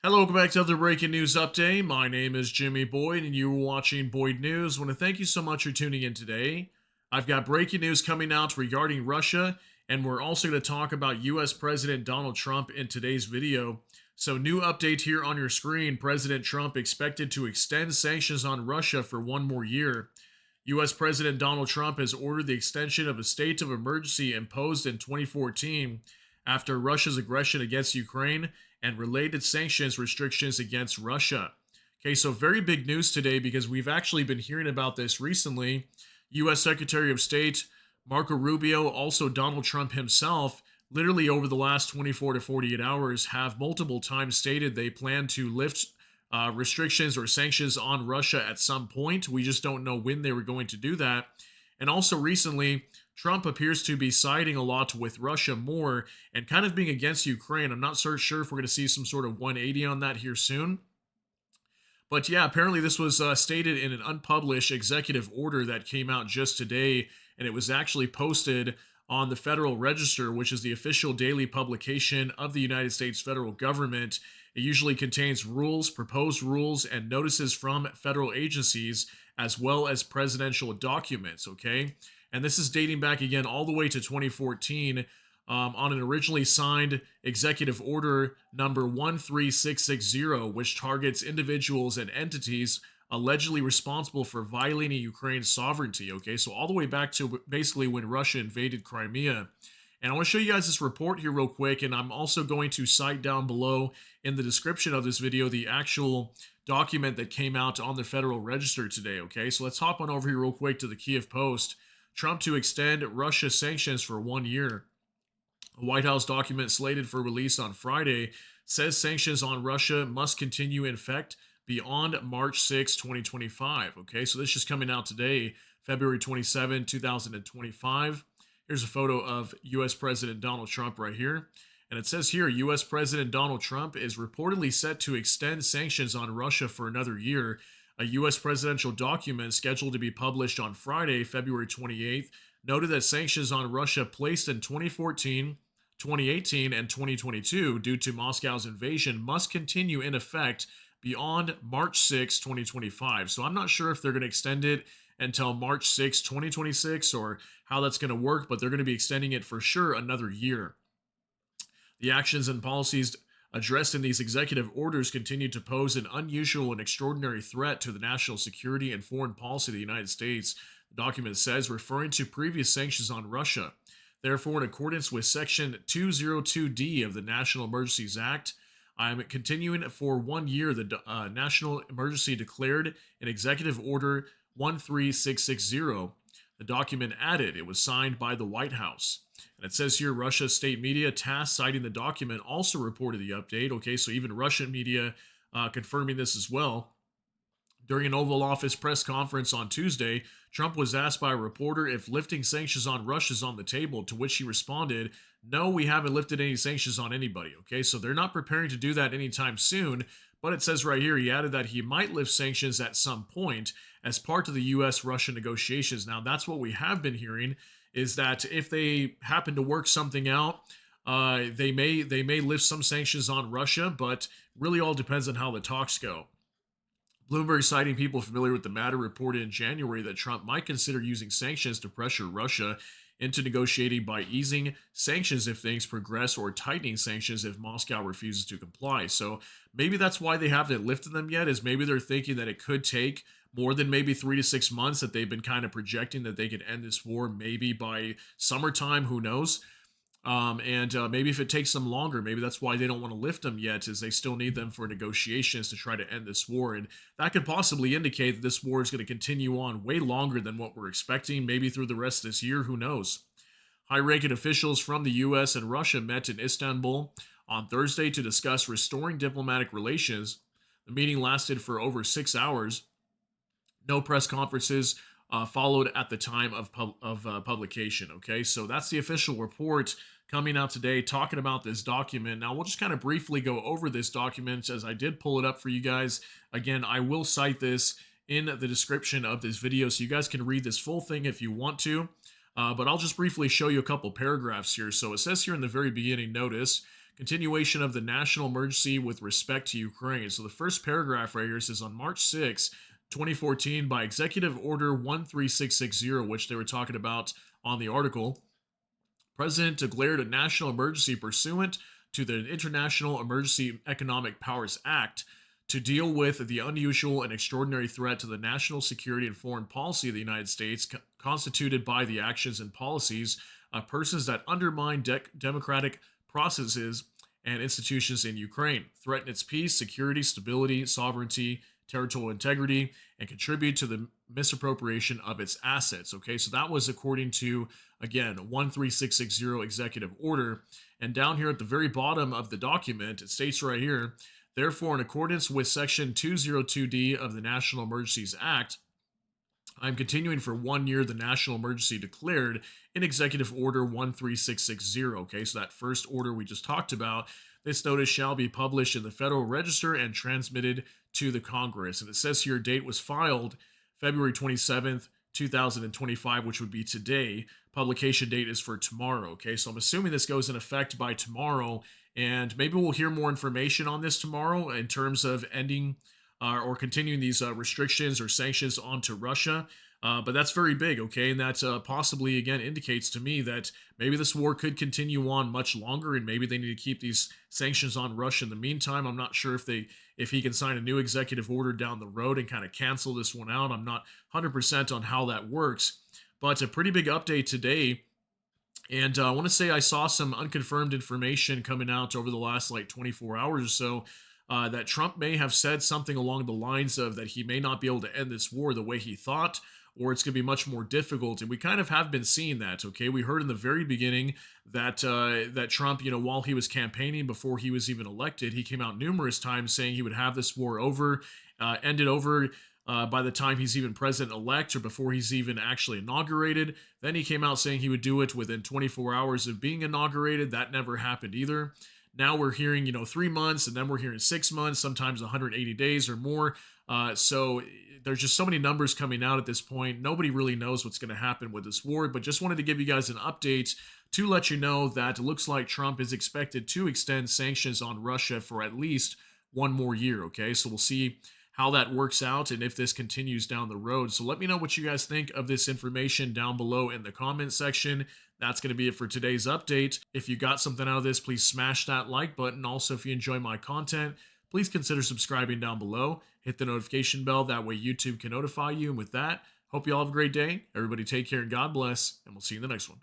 Hello, welcome back to another breaking news update. My name is Jimmy Boyd, and you are watching Boyd News. I want to thank you so much for tuning in today. I've got breaking news coming out regarding Russia, and we're also going to talk about U.S. President Donald Trump in today's video. So, new update here on your screen. President Trump expected to extend sanctions on Russia for one more year. U.S. President Donald Trump has ordered the extension of a state of emergency imposed in 2014 after Russia's aggression against Ukraine and related sanctions restrictions against Russia. Okay, so very big news today because we've actually been hearing about this recently. U.S. Secretary of State Marco Rubio, also Donald Trump himself, literally over the last 24 to 48 hours, have multiple times stated they plan to lift restrictions or sanctions on Russia at some point. We just don't know when they were going to do that. And also recently, Trump appears to be siding a lot with Russia more and kind of being against Ukraine. I'm not so sure if we're going to see some sort of 180 on that here soon. But yeah, apparently this was stated in an unpublished executive order that came out just today, and it was actually posted on the Federal Register, which is the official daily publication of the United States federal government. It usually contains rules, proposed rules, and notices from federal agencies, as well as presidential documents, okay? And this is dating back again all the way to 2014 on an originally signed executive order number 13660, which targets individuals and entities allegedly responsible for violating Ukraine's sovereignty. Okay, so all the way back to basically when Russia invaded Crimea. And I want to show you guys this report here real quick, and I'm also going to cite down below in the description of this video the actual document that came out on the Federal Register today. Okay, so let's hop on over here real quick to the Kiev Post. Trump to extend Russia sanctions for 1 year. A White House document slated for release on Friday says sanctions on Russia must continue in effect beyond March 6, 2025. Okay, so this is coming out today, February 27, 2025. Here's a photo of U.S. President Donald Trump right here. And it says here, U.S. President Donald Trump is reportedly set to extend sanctions on Russia for another year. A U.S. presidential document scheduled to be published on Friday, February 28th, noted that sanctions on Russia placed in 2014, 2018, and 2022 due to Moscow's invasion must continue in effect beyond March 6, 2025. So I'm not sure if they're going to extend it until March 6, 2026 or how that's going to work, but they're going to be extending it for sure another year. The actions and policies addressed in these executive orders continue to pose an unusual and extraordinary threat to the national security and foreign policy of the United States, the document says, referring to previous sanctions on Russia. Therefore, in accordance with Section 202D of the National Emergencies Act, I am continuing for 1 year the national emergency declared in Executive Order 13660. The document added it was signed by the White House. And it says here Russia's state media, TASS, citing the document, also reported the update. Okay, so even Russian media confirming this as well. During an Oval Office press conference on Tuesday, Trump was asked by a reporter if lifting sanctions on Russia is on the table, to which he responded, "No, we haven't lifted any sanctions on anybody." Okay, so they're not preparing to do that anytime soon, but it says right here, he added that he might lift sanctions at some point as part of the U.S.-Russia negotiations. Now, that's what we have been hearing, is that if they happen to work something out, they may lift some sanctions on Russia, but really all depends on how the talks go. Bloomberg, citing people familiar with the matter, reported in January that Trump might consider using sanctions to pressure Russia into negotiating by easing sanctions if things progress or tightening sanctions if Moscow refuses to comply. So maybe that's why they haven't lifted them yet, is maybe they're thinking that it could take more than maybe 3 to 6 months, that they've been kind of projecting that they could end this war maybe by summertime, who knows. And maybe if it takes them longer, maybe that's why they don't want to lift them yet, is they still need them for negotiations to try to end this war. And that could possibly indicate that this war is going to continue on way longer than what we're expecting, maybe through the rest of this year, who knows. High-ranking officials from the U.S. and Russia met in Istanbul on Thursday to discuss restoring diplomatic relations. The meeting lasted for over 6 hours. No press conferences followed at the time of publication. Okay, so that's the official report coming out today talking about this document. Now, we'll just kind of briefly go over this document as I did pull it up for you guys. Again, I will cite this in the description of this video so you guys can read this full thing if you want to. But I'll just briefly show you a couple paragraphs here. So it says here in the very beginning, notice, continuation of the national emergency with respect to Ukraine. So the first paragraph right here says on March 6, 2014, by Executive Order 13660, which they were talking about on the article, President declared a national emergency pursuant to the International Emergency Economic Powers Act to deal with the unusual and extraordinary threat to the national security and foreign policy of the United States, constituted by the actions and policies of persons that undermine democratic processes and institutions in Ukraine, threaten its peace, security, stability, sovereignty, territorial integrity, and contribute to the misappropriation of its assets. Okay, so that was according to, again, 13660 executive order. And down here at the very bottom of the document, it states right here, therefore, in accordance with Section 202D of the National Emergencies Act, I'm continuing for 1 year the national emergency declared in Executive Order 13660. Okay, so that first order we just talked about, this notice shall be published in the Federal Register and transmitted to the Congress. And it says here date was filed February 27th, 2025, which would be today. Publication date is for tomorrow. Okay, so I'm assuming this goes in effect by tomorrow, and maybe we'll hear more information on this tomorrow in terms of ending or continuing these restrictions or sanctions onto Russia. But that's very big, okay? And that possibly, again, indicates to me that maybe this war could continue on much longer, and maybe they need to keep these sanctions on Russia in the meantime. I'm not sure if he can sign a new executive order down the road and kind of cancel this one out. I'm not 100% on how that works, but a pretty big update today. And I want to say I saw some unconfirmed information coming out over the last like 24 hours or so, that Trump may have said something along the lines of that he may not be able to end this war the way he thought, or it's going to be much more difficult. And we kind of have been seeing that. Okay, we heard in the very beginning that that Trump, while he was campaigning before he was even elected, he came out numerous times saying he would have this war over, ended over. By the time he's even president-elect or before he's even actually inaugurated. Then he came out saying he would do it within 24 hours of being inaugurated. That never happened either. Now we're hearing, 3 months, and then we're hearing 6 months, sometimes 180 days or more. So there's just so many numbers coming out at this point. Nobody really knows what's going to happen with this war, but just wanted to give you guys an update to let you know that it looks like Trump is expected to extend sanctions on Russia for at least 1 more year, okay? So we'll see how that works out and if this continues down the road. So let me know what you guys think of this information down below in the comment section. That's going to be it for today's update. If you got something out of this, please smash that like button. Also, if you enjoy my content, please consider subscribing down below. Hit the notification bell. That way YouTube can notify you. And with that, hope you all have a great day. Everybody take care and God bless. And we'll see you in the next one.